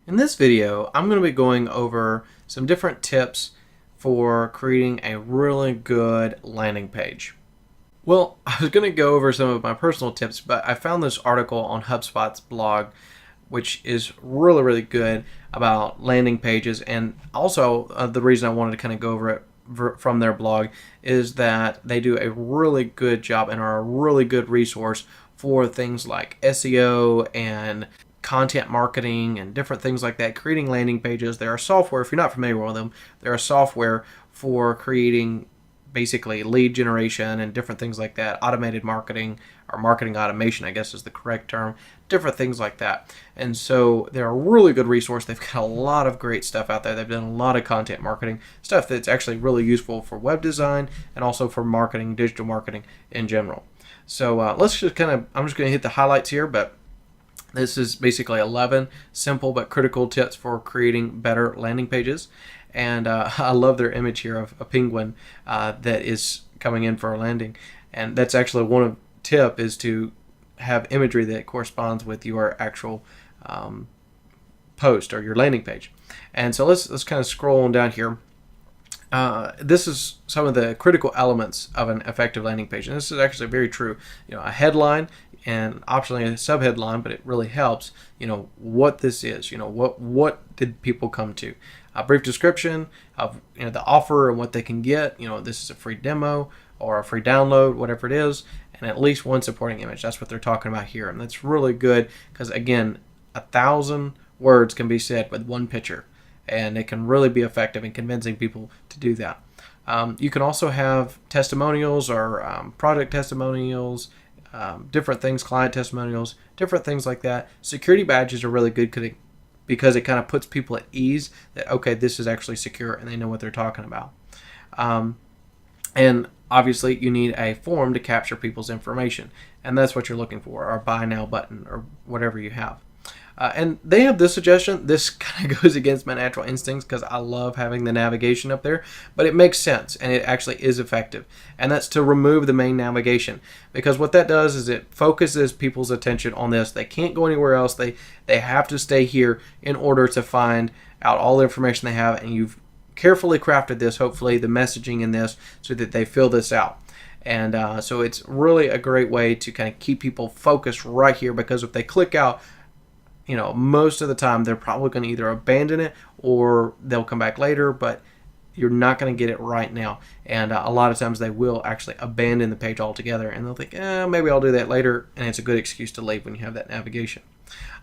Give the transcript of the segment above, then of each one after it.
In this video, I'm going to be going over some different tips for creating a really good landing page. Well, I was going to go over some of my personal tips, but I found this article on HubSpot's blog, which is really good about landing pages. And also, the reason I wanted to kind of go over it from their blog is that they do a really good job and are a really good resource for things like SEO and content marketing and different things like that, creating landing pages. There are software, if you're not familiar with them, there are software for creating basically lead generation and different things like that, automated marketing or marketing automation, I guess is the correct term, different things like that. And so they're a really good resource. They've got a lot of great stuff out there. They've done a lot of content marketing stuff that's actually really useful for web design and also for marketing, digital marketing in general. So let's just I'm just going to hit the highlights here, but this is basically 11 simple but critical tips for creating better landing pages. And I love their image here of a penguin that is coming in for a landing. And that's actually one of tip is to have imagery that corresponds with your actual post or your landing page. And so let's kind of scroll on down here. This is some of the critical elements of an effective landing page, and this is actually very true. A headline and optionally a subheadline, but it really helps. What this is. What did people come to? A brief description of the offer and what they can get. This is a free demo or a free download, whatever it is, and at least one supporting image. That's what they're talking about here, and that's really good because again, 1,000 words can be said with one picture. And it can really be effective in convincing people to do that. You can also have testimonials or product testimonials, different things, client testimonials, different things like that. Security badges are really good because it kind of puts people at ease that, okay, this is actually secure and they know what they're talking about. And obviously you need a form to capture people's information. And that's what you're looking for, or a buy now button or whatever you have. And they have this suggestion. This kind of goes against my natural instincts because I love having the navigation up there, but it makes sense and it actually is effective. And that's to remove the main navigation, because what that does is it focuses people's attention on this. They can't go anywhere else. They have to stay here in order to find out all the information they have. And you've carefully crafted this, hopefully, the messaging in this so that they fill this out. And so it's really a great way to kind of keep people focused right here, because if they click out, most of the time they're probably going to either abandon it or they'll come back later, but you're not going to get it right now. And a lot of times they will actually abandon the page altogether and they'll think, maybe I'll do that later. And it's a good excuse to leave when you have that navigation.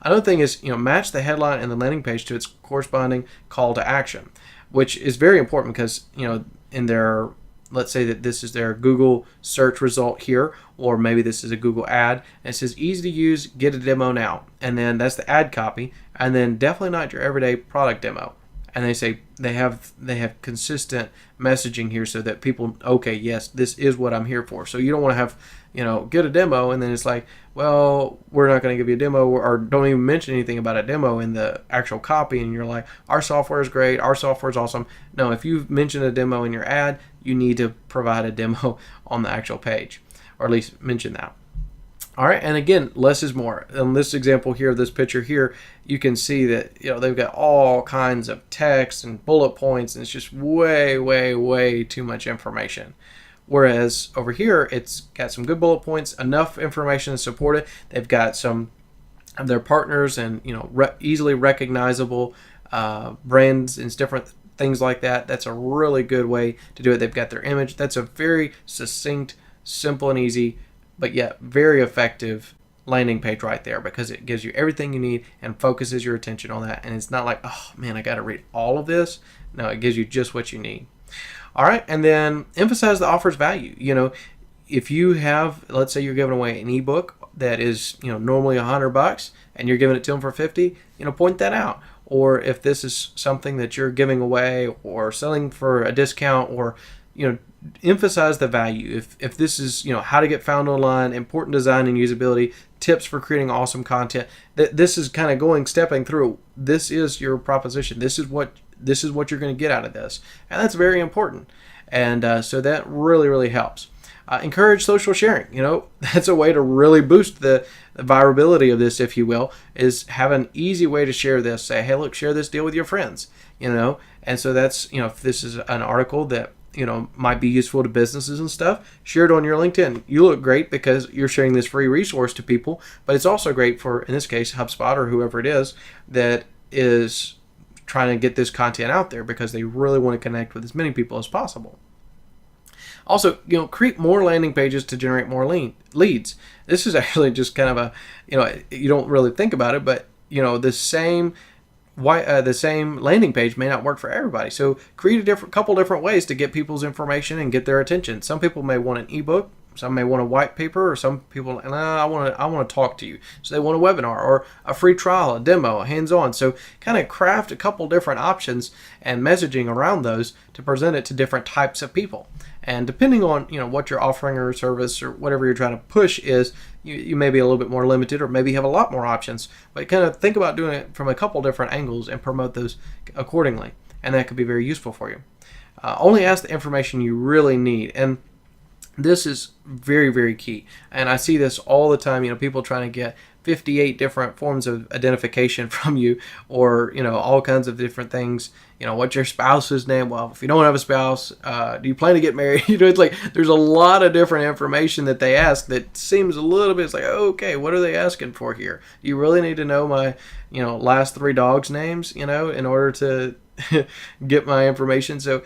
Another thing is, match the headline and the landing page to its corresponding call to action, which is very important because, in their, let's say that this is their Google search result here, or maybe this is a Google ad, and it says easy to use, get a demo now. And then that's the ad copy, and then definitely not your everyday product demo. And they say they have consistent messaging here so that people, okay, yes, this is what I'm here for. So you don't want to have, get a demo and then it's like, well, we're not going to give you a demo, or don't even mention anything about a demo in the actual copy, and you're like, our software is great, our software is awesome. No, if you mention a demo in your ad, you need to provide a demo on the actual page, or at least mention that. All right, and again, less is more. In this example here, this picture here, you can see that they've got all kinds of text and bullet points, and it's just way too much information. Whereas over here, it's got some good bullet points, enough information to support it. They've got some of their partners and easily recognizable brands and different things like that. That's a really good way to do it. They've got their image. That's a very succinct, simple and easy, but yet very effective landing page right there, because it gives you everything you need and focuses your attention on that. And it's not like, oh man, I got to read all of this. No, it gives you just what you need. All right, and then emphasize the offer's value. If you have, let's say you're giving away an ebook that is normally $100 and you're giving it to them for $50, point that out. Or if this is something that you're giving away or selling for a discount, or emphasize the value. If this is how to get found online, important design and usability, tips for creating awesome content, this is kind of stepping through. This is your proposition. This is what you're going to get out of this, and that's very important. And so that really helps. Encourage social sharing. That's a way to really boost the virability of this, if you will, is have an easy way to share this. Say, hey, look, share this deal with your friends. And so that's, if this is an article that might be useful to businesses and stuff, share it on your LinkedIn. You look great because you're sharing this free resource to people, but it's also great for, in this case, HubSpot or whoever it is that is trying to get this content out there because they really want to connect with as many people as possible. Also, create more landing pages to generate more leads. This is actually just kind of a, you don't really think about it, but the same landing page may not work for everybody. So create a couple different ways to get people's information and get their attention. Some people may want an ebook, some may want a white paper, or some people, I want to talk to you. So they want a webinar or a free trial, a demo, a hands-on. So kind of craft a couple different options and messaging around those to present it to different types of people. And depending on what you're offering or service or whatever you're trying to push is, you may be a little bit more limited or maybe have a lot more options. But kind of think about doing it from a couple different angles and promote those accordingly. And that could be very useful for you. Only ask the information you really need. And this is very, very key. And I see this all the time, people trying to get 58 different forms of identification from you, or, all kinds of different things. What's your spouse's name? Well, if you don't have a spouse, do you plan to get married? It's like there's a lot of different information that they ask that seems a little bit, it's like, okay, what are they asking for here? Do you really need to know my, last 3 dogs' names, in order to get my information? So,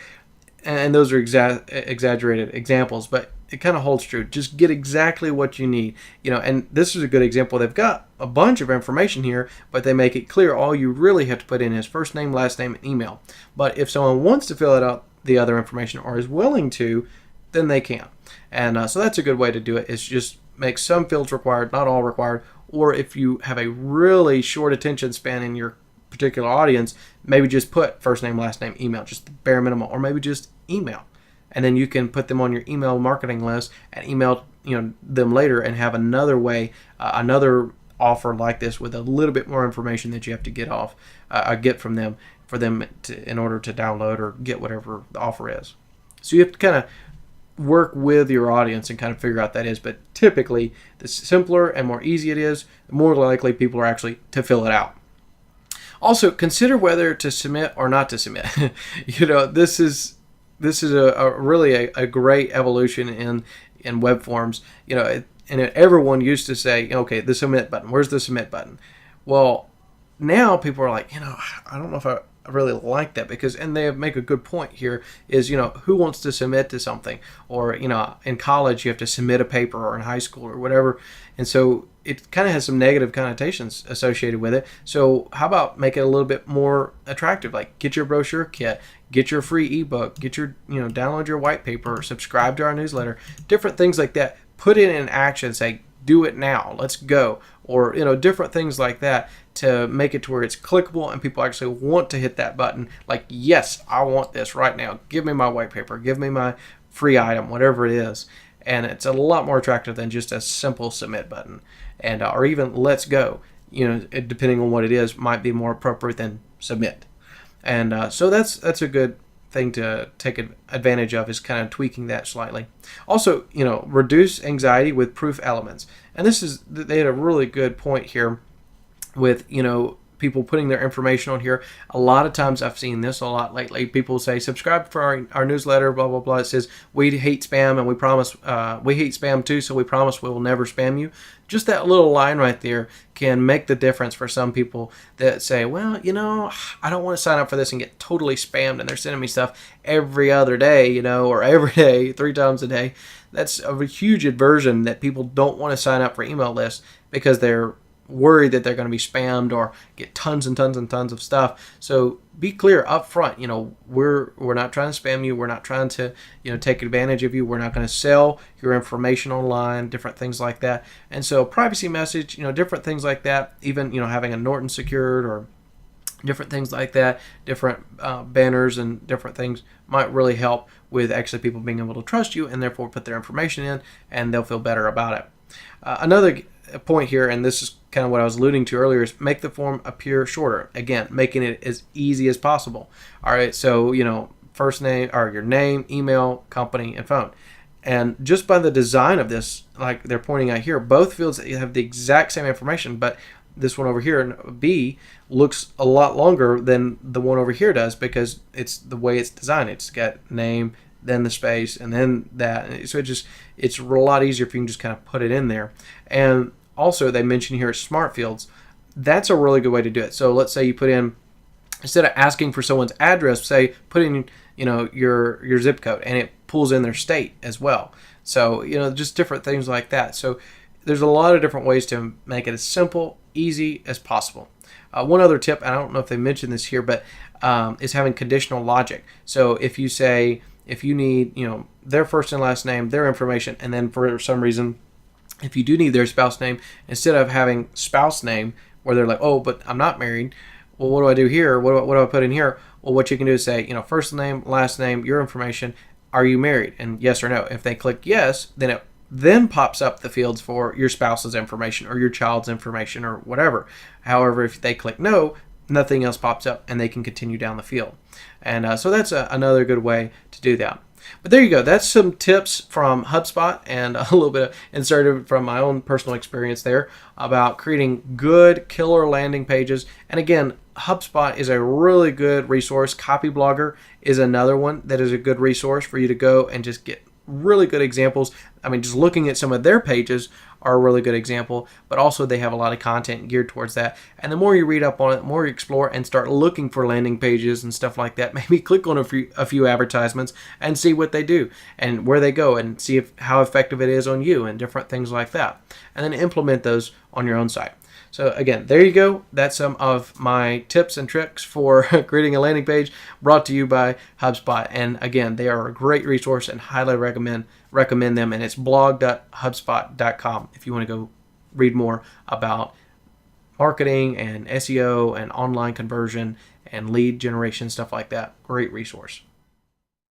and those are exaggerated examples, but it kind of holds true. Just get exactly what you need. And this is a good example. They've got a bunch of information here, but they make it clear all you really have to put in is first name, last name, and email. But if someone wants to fill out the other information or is willing to, then they can. And so that's a good way to do it, is just make some fields required, not all required. Or if you have a really short attention span in your particular audience, maybe just put first name, last name, email, just the bare minimum, or maybe just email. And then you can put them on your email marketing list and email them later and have another way, another offer like this with a little bit more information that you have to get from them for them in order to download or get whatever the offer is. So you have to kind of work with your audience and kind of figure out that is. But typically, the simpler and more easy it is, the more likely people are actually to fill it out. Also, consider whether to submit or not to submit. This is a really a great evolution in web forms. And everyone used to say, okay, the submit button. Where's the submit button? Well, now people are like, I don't know if I really like that, and they make a good point here is, who wants to submit to something? Or, in college you have to submit a paper, or in high school or whatever. And so it kind of has some negative connotations associated with it. So how about make it a little bit more attractive? Like, get your brochure kit, get your free ebook, get your, download your white paper, subscribe to our newsletter, different things like that. Put it in action, say, do it now, let's go. Or, different things like that to make it to where it's clickable and people actually want to hit that button. Like, yes, I want this right now. Give me my white paper, give me my free item, whatever it is. And it's a lot more attractive than just a simple submit button. And or even let's go, depending on what it is, might be more appropriate than submit. And so that's a good thing to take advantage of, is kind of tweaking that slightly. Also, reduce anxiety with proof elements. And they had a really good point here with, people putting their information on here. A lot of times I've seen this a lot lately. People say, subscribe for our newsletter, blah, blah, blah. It says, we hate spam and we promise, we hate spam too, so we promise we will never spam you. Just that little line right there can make the difference for some people that say, well, I don't want to sign up for this and get totally spammed and they're sending me stuff every other day, or every day, 3 times a day. That's a huge aversion that people don't want to sign up for email lists because they're worried that they're going to be spammed or get tons and tons and tons of stuff. So be clear up front, we're not trying to spam you. We're not trying to, take advantage of you. We're not going to sell your information online, different things like that. And so privacy message, different things like that, even, having a Norton secured or different things like that, different banners and different things might really help with actually people being able to trust you and therefore put their information in, and they'll feel better about it. Another point here, and this is kind of what I was alluding to earlier, is make the form appear shorter. Again, making it as easy as possible. All right, so, first name, or your name, email, company, and phone. And just by the design of this, like they're pointing out here, both fields have the exact same information, but this one over here, B, looks a lot longer than the one over here does because it's the way it's designed. It's got name, then the space, and then that. So it's a lot easier if you can just kind of put it in there. And also, they mention here smart fields. That's a really good way to do it. So let's say you put in, instead of asking for someone's address, say put in your zip code, and it pulls in their state as well. So just different things like that. So there's a lot of different ways to make it as simple, easy as possible. One other tip, and I don't know if they mentioned this here, but is having conditional logic. So if you need their first and last name, their information, and then for some reason, if you do need their spouse name, instead of having spouse name where they're like, oh, but I'm not married, well, what do I do here? What do I put in here? Well, what you can do is say, first name, last name, your information, are you married? And yes or no. If they click yes, then it then pops up the fields for your spouse's information or your child's information or whatever. However, if they click no, nothing else pops up and they can continue down the field. And so that's another good way to do that. But there you go. That's some tips from HubSpot and a little bit inserted from my own personal experience there about creating good killer landing pages. And again, HubSpot is a really good resource. Copyblogger is another one that is a good resource for you to go and just get really good examples. I mean, just looking at some of their pages are a really good example, but also they have a lot of content geared towards that. And the more you read up on it, the more you explore and start looking for landing pages and stuff like that, maybe click on a few advertisements and see what they do and where they go and see how effective it is on you and different things like that. And then implement those on your own site. So again, there you go. That's some of my tips and tricks for creating a landing page brought to you by HubSpot. And again, they are a great resource and highly recommend them. And it's blog.hubspot.com if you want to go read more about marketing and SEO and online conversion and lead generation, stuff like that. Great resource.